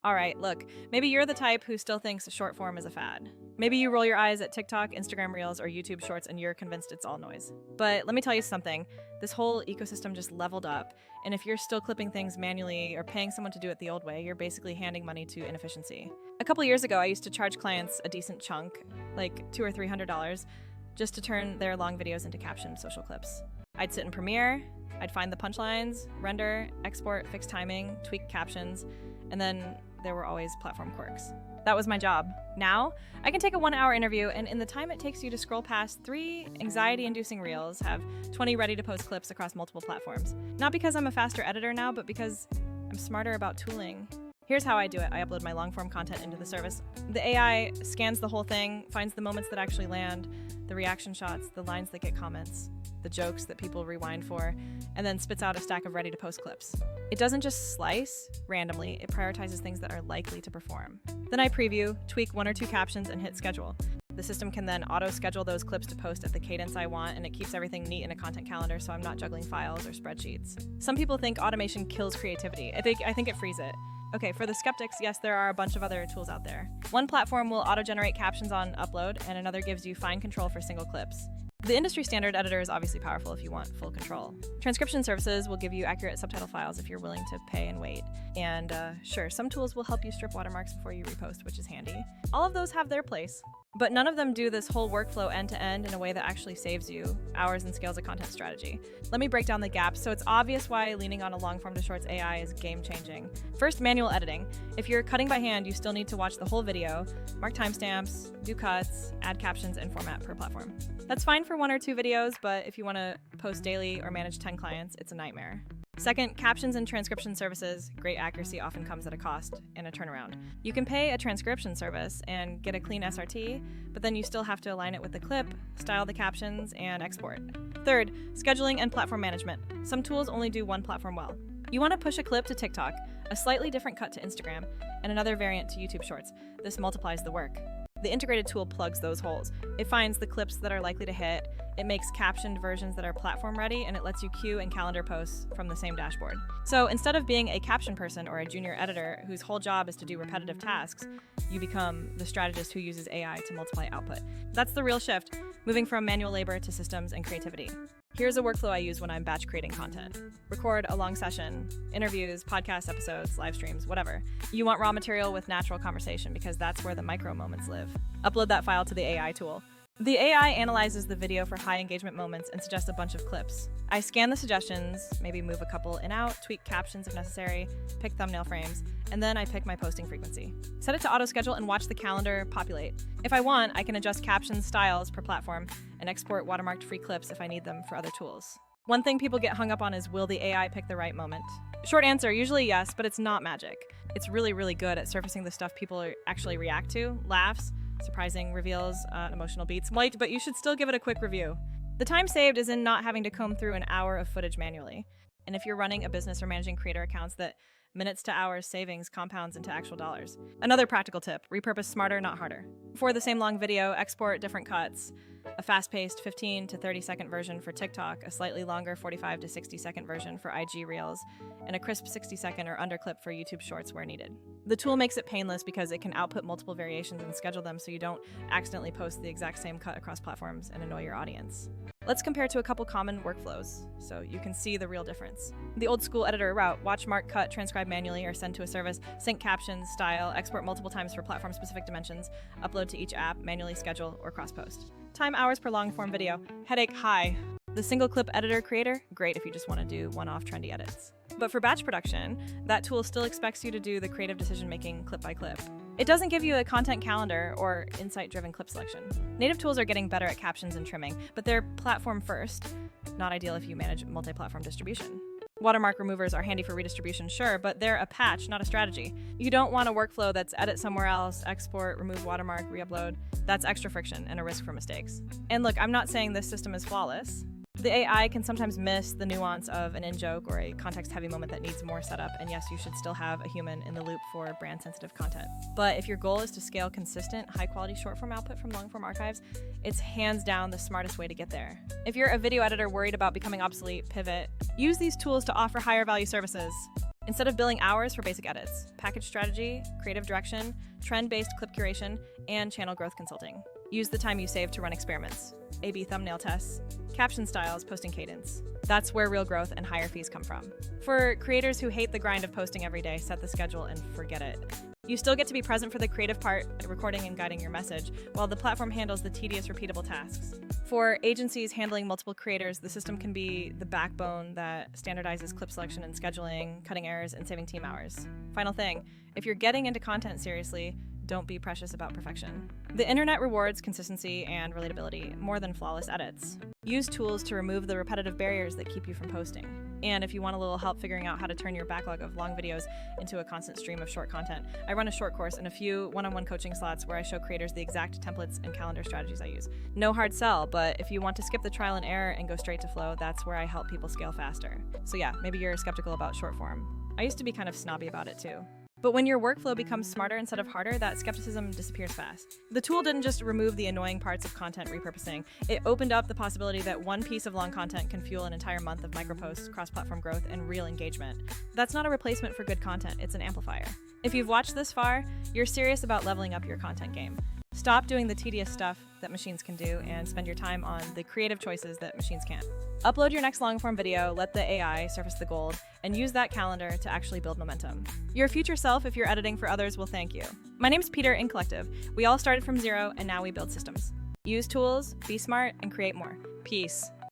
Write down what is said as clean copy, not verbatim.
All right, look, maybe you're the type who still thinks short form is a fad. Maybe you roll your eyes at TikTok, Instagram Reels, or YouTube Shorts and you're convinced it's all noise. But let me tell you something, this whole ecosystem just leveled up, and if you're still clipping things manually or paying someone to do it the old way, you're basically handing money to inefficiency. A couple years ago, I used to charge clients a decent chunk, like $200 or $300, just to turn their long videos into captioned social clips. I'd sit in Premiere, I'd find the punchlines, render, export, fix timing, tweak captions, and then there were always platform quirks. That was my job. Now, I can take a 1-hour interview, and in the time it takes you to scroll past 3 anxiety-inducing reels, have 20 ready-to-post clips across multiple platforms. Not because I'm a faster editor now, but because I'm smarter about tooling. Here's how I do it. I upload my long-form content into the service. The AI scans the whole thing, finds the moments that actually land, the reaction shots, the lines that get comments, the jokes that people rewind for, and then spits out a stack of ready-to-post clips. It doesn't just slice randomly, it prioritizes things that are likely to perform. Then I preview, tweak 1 or 2 captions, and hit schedule. The system can then auto-schedule those clips to post at the cadence I want, and it keeps everything neat in a content calendar so I'm not juggling files or spreadsheets. Some people think automation kills creativity. I think it frees it. Okay, for the skeptics, yes, there are a bunch of other tools out there. One platform will auto-generate captions on upload, and another gives you fine control for single clips. The industry standard editor is obviously powerful if you want full control. Transcription services will give you accurate subtitle files if you're willing to pay and wait. And sure, some tools will help you strip watermarks before you repost, which is handy. All of those have their place, but none of them do this whole workflow end-to-end in a way that actually saves you hours and scales a content strategy. Let me break down the gaps so it's obvious why leaning on a long-form to shorts AI is game-changing. First, manual editing. If you're cutting by hand, you still need to watch the whole video, mark timestamps, do cuts, add captions and format per platform. That's fine for 1 or 2 videos, but if you want to post daily or manage 10 clients, it's a nightmare. Second, captions and transcription services. Great accuracy often comes at a cost and a turnaround. You can pay a transcription service and get a clean SRT, but then you still have to align it with the clip, style the captions, and export. Third, scheduling and platform management. Some tools only do one platform well. You want to push a clip to TikTok, a slightly different cut to Instagram, and another variant to YouTube Shorts. This multiplies the work. The integrated tool plugs those holes. It finds the clips that are likely to hit, it makes captioned versions that are platform ready, and it lets you queue and calendar posts from the same dashboard. So instead of being a caption person or a junior editor whose whole job is to do repetitive tasks, you become the strategist who uses AI to multiply output. That's the real shift, moving from manual labor to systems and creativity. Here's a workflow I use when I'm batch creating content. Record a long session, interviews, podcast episodes, live streams, whatever. You want raw material with natural conversation because that's where the micro moments live. Upload that file to the AI tool. The AI analyzes the video for high engagement moments and suggests a bunch of clips. I scan the suggestions, maybe move a couple in out, tweak captions if necessary, pick thumbnail frames, and then I pick my posting frequency. Set it to auto-schedule and watch the calendar populate. If I want, I can adjust caption styles per platform and export watermarked free clips if I need them for other tools. One thing people get hung up on is, will the AI pick the right moment? Short answer, usually yes, but it's not magic. It's really, really good at surfacing the stuff people actually react to, laughs, surprising reveals, emotional beats, but you should still give it a quick review. The time saved is in not having to comb through an hour of footage manually. And if you're running a business or managing creator accounts, that minutes to hours savings compounds into actual dollars. Another practical tip, repurpose smarter, not harder. For the same long video, export different cuts. A fast-paced 15 to 30-second version for TikTok, a slightly longer 45 to 60-second version for IG Reels, and a crisp 60-second or under clip for YouTube Shorts where needed. The tool makes it painless because it can output multiple variations and schedule them so you don't accidentally post the exact same cut across platforms and annoy your audience. Let's compare to a couple common workflows so you can see the real difference. The old school editor route, watch, mark, cut, transcribe manually or send to a service, sync captions, style, export multiple times for platform-specific dimensions, upload to each app, manually schedule, or cross-post. Time hours per long-form video, headache high. The single clip editor creator, great if you just want to do one-off trendy edits. But for batch production, that tool still expects you to do the creative decision-making clip by clip. It doesn't give you a content calendar or insight-driven clip selection. Native tools are getting better at captions and trimming, but they're platform first, not ideal if you manage multi-platform distribution. Watermark removers are handy for redistribution, sure, but they're a patch, not a strategy. You don't want a workflow that's edit somewhere else, export, remove watermark, re-upload. That's extra friction and a risk for mistakes. And look, I'm not saying this system is flawless. The AI can sometimes miss the nuance of an in-joke or a context-heavy moment that needs more setup, and yes, you should still have a human in the loop for brand-sensitive content. But if your goal is to scale consistent, high-quality short-form output from long-form archives, it's hands down the smartest way to get there. If you're a video editor worried about becoming obsolete, pivot. Use these tools to offer higher-value services. Instead of billing hours for basic edits, package strategy, creative direction, trend-based clip curation, and channel growth consulting. Use the time you save to run experiments, A/B thumbnail tests, caption styles, posting cadence. That's where real growth and higher fees come from. For creators who hate the grind of posting every day, set the schedule and forget it. You still get to be present for the creative part, recording and guiding your message, while the platform handles the tedious, repeatable tasks. For agencies handling multiple creators, the system can be the backbone that standardizes clip selection and scheduling, cutting errors, and saving team hours. Final thing, if you're getting into content seriously, don't be precious about perfection. The internet rewards consistency and relatability more than flawless edits. Use tools to remove the repetitive barriers that keep you from posting. And if you want a little help figuring out how to turn your backlog of long videos into a constant stream of short content, I run a short course and a few one-on-one coaching slots where I show creators the exact templates and calendar strategies I use. No hard sell, but if you want to skip the trial and error and go straight to flow, that's where I help people scale faster. So yeah, maybe you're skeptical about short form. I used to be kind of snobby about it too. But when your workflow becomes smarter instead of harder, that skepticism disappears fast. The tool didn't just remove the annoying parts of content repurposing, it opened up the possibility that one piece of long content can fuel an entire month of microposts, cross-platform growth, and real engagement. That's not a replacement for good content, it's an amplifier. If you've watched this far, you're serious about leveling up your content game. Stop doing the tedious stuff that machines can do and spend your time on the creative choices that machines can't. Upload your next long-form video, let the AI surface the gold, and use that calendar to actually build momentum. Your future self, if you're editing for others, will thank you. My name's Peter in Collective. We all started from zero, and now we build systems. Use tools, be smart, and create more. Peace.